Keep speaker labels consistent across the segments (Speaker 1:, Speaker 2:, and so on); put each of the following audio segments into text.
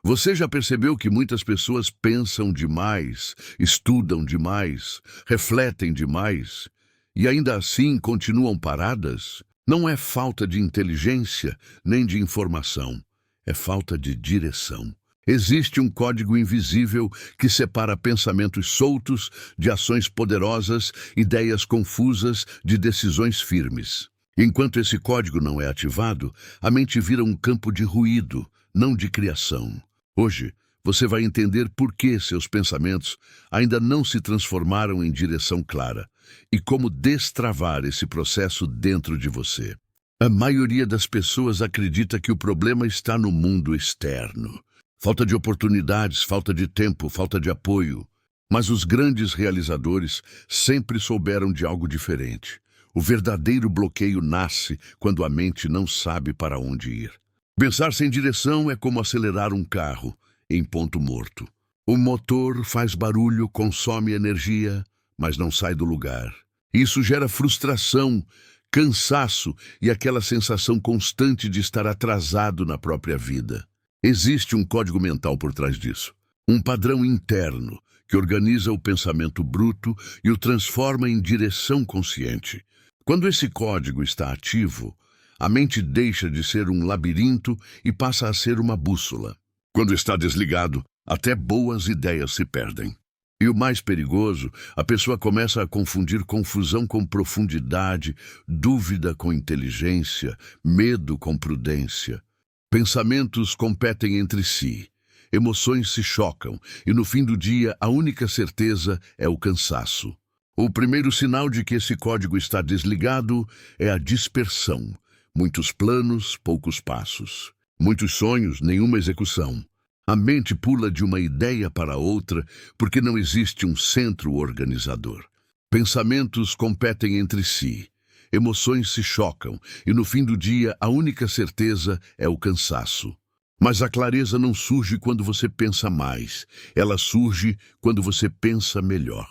Speaker 1: Você já percebeu que muitas pessoas pensam demais, estudam demais, refletem demais e ainda assim continuam paradas? Não é falta de inteligência nem de informação, é falta de direção. Existe um código invisível que separa pensamentos soltos de ações poderosas, ideias confusas de decisões firmes. Enquanto esse código não é ativado, a mente vira um campo de ruído, não de criação. Hoje, você vai entender por que seus pensamentos ainda não se transformaram em direção clara e como destravar esse processo dentro de você. A maioria das pessoas acredita que o problema está no mundo externo. Falta de oportunidades, falta de tempo, falta de apoio. Mas os grandes realizadores sempre souberam de algo diferente. O verdadeiro bloqueio nasce quando a mente não sabe para onde ir. Pensar sem direção é como acelerar um carro em ponto morto. O motor faz barulho, consome energia, mas não sai do lugar. Isso gera frustração, cansaço e aquela sensação constante de estar atrasado na própria vida. Existe um código mental por trás disso. Um padrão interno que organiza o pensamento bruto e o transforma em direção consciente. Quando esse código está ativo, a mente deixa de ser um labirinto e passa a ser uma bússola. Quando está desligado, até boas ideias se perdem. E o mais perigoso, a pessoa começa a confundir confusão com profundidade, dúvida com inteligência, medo com prudência. Pensamentos competem entre si, emoções se chocam e no fim do dia a única certeza é o cansaço. O primeiro sinal de que esse código está desligado é a dispersão. Muitos planos, poucos passos. Muitos sonhos, nenhuma execução. A mente pula de uma ideia para outra porque não existe um centro organizador. Pensamentos competem entre si. Emoções se chocam e no fim do dia a única certeza é o cansaço. Mas a clareza não surge quando você pensa mais. Ela surge quando você pensa melhor.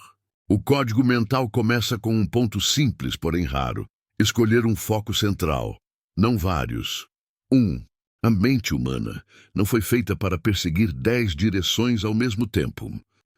Speaker 1: O código mental começa com um ponto simples, porém raro. Escolher um foco central. Não vários. 1. A mente humana não foi feita para perseguir 10 direções ao mesmo tempo.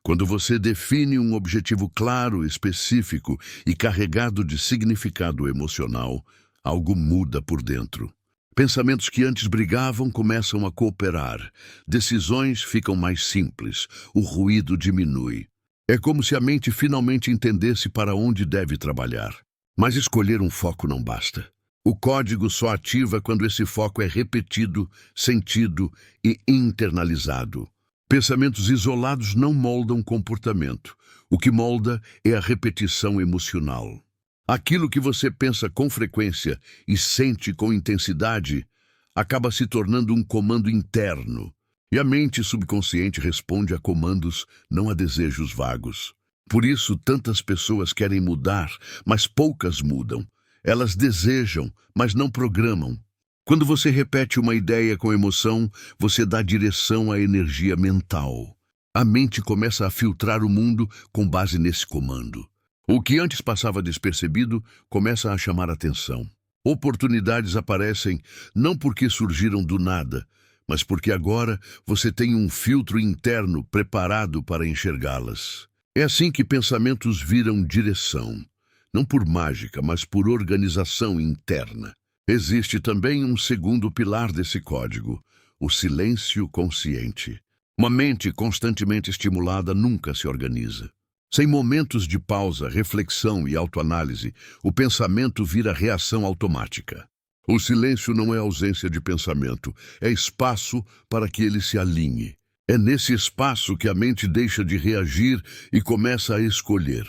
Speaker 1: Quando você define um objetivo claro, específico e carregado de significado emocional, algo muda por dentro. Pensamentos que antes brigavam começam a cooperar. Decisões ficam mais simples. O ruído diminui. É como se a mente finalmente entendesse para onde deve trabalhar. Mas escolher um foco não basta. O código só ativa quando esse foco é repetido, sentido e internalizado. Pensamentos isolados não moldam comportamento. O que molda é a repetição emocional. Aquilo que você pensa com frequência e sente com intensidade acaba se tornando um comando interno. E a mente subconsciente responde a comandos, não a desejos vagos. Por isso, tantas pessoas querem mudar, mas poucas mudam. Elas desejam, mas não programam. Quando você repete uma ideia com emoção, você dá direção à energia mental. A mente começa a filtrar o mundo com base nesse comando. O que antes passava despercebido começa a chamar atenção. Oportunidades aparecem não porque surgiram do nada, mas porque agora você tem um filtro interno preparado para enxergá-las. É assim que pensamentos viram direção. Não por mágica, mas por organização interna. Existe também um segundo pilar desse código, o silêncio consciente. Uma mente constantemente estimulada nunca se organiza. Sem momentos de pausa, reflexão e autoanálise, o pensamento vira reação automática. O silêncio não é ausência de pensamento, é espaço para que ele se alinhe. É nesse espaço que a mente deixa de reagir e começa a escolher.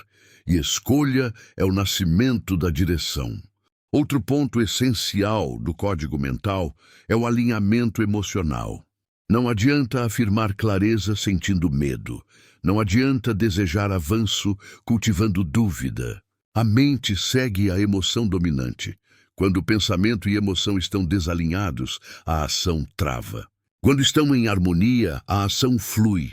Speaker 1: E escolha é o nascimento da direção. Outro ponto essencial do código mental é o alinhamento emocional. Não adianta afirmar clareza sentindo medo. Não adianta desejar avanço cultivando dúvida. A mente segue a emoção dominante. Quando o pensamento e emoção estão desalinhados, a ação trava. Quando estão em harmonia, a ação flui.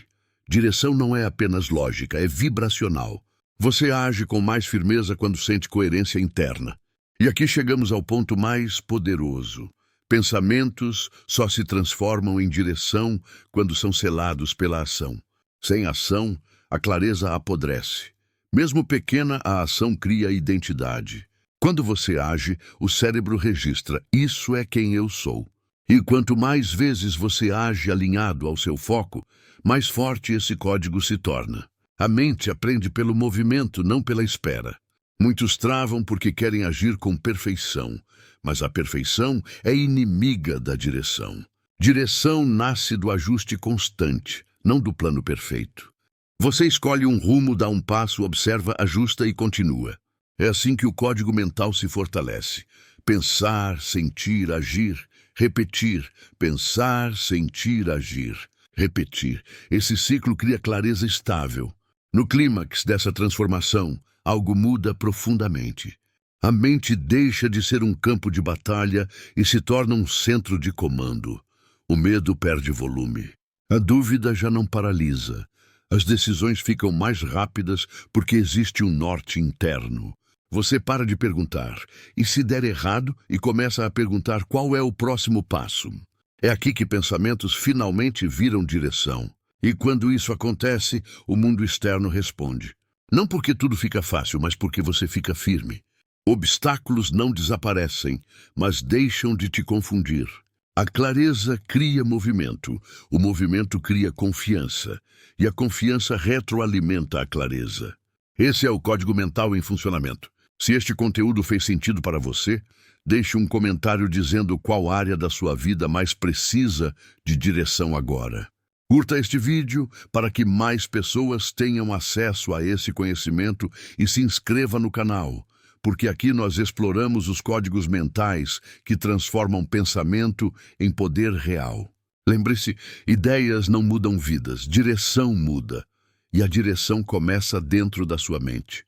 Speaker 1: Direção não é apenas lógica, é vibracional. Você age com mais firmeza quando sente coerência interna. E aqui chegamos ao ponto mais poderoso. Pensamentos só se transformam em direção quando são selados pela ação. Sem ação, a clareza apodrece. Mesmo pequena, a ação cria identidade. Quando você age, o cérebro registra: isso é quem eu sou. E quanto mais vezes você age alinhado ao seu foco, mais forte esse código se torna. A mente aprende pelo movimento, não pela espera. Muitos travam porque querem agir com perfeição, mas a perfeição é inimiga da direção. Direção nasce do ajuste constante, não do plano perfeito. Você escolhe um rumo, dá um passo, observa, ajusta e continua. É assim que o código mental se fortalece. Pensar, sentir, agir, repetir. Pensar, sentir, agir, repetir. Esse ciclo cria clareza estável. No clímax dessa transformação, algo muda profundamente. A mente deixa de ser um campo de batalha e se torna um centro de comando. O medo perde volume. A dúvida já não paralisa. As decisões ficam mais rápidas porque existe um norte interno. Você para de perguntar, e se der errado, e começa a perguntar qual é o próximo passo. É aqui que pensamentos finalmente viram direção. E quando isso acontece, o mundo externo responde. Não porque tudo fica fácil, mas porque você fica firme. Obstáculos não desaparecem, mas deixam de te confundir. A clareza cria movimento, o movimento cria confiança, e a confiança retroalimenta a clareza. Esse é o código mental em funcionamento. Se este conteúdo fez sentido para você, deixe um comentário dizendo qual área da sua vida mais precisa de direção agora. Curta este vídeo para que mais pessoas tenham acesso a esse conhecimento e se inscreva no canal, porque aqui nós exploramos os códigos mentais que transformam pensamento em poder real. Lembre-se, ideias não mudam vidas, direção muda. E a direção começa dentro da sua mente.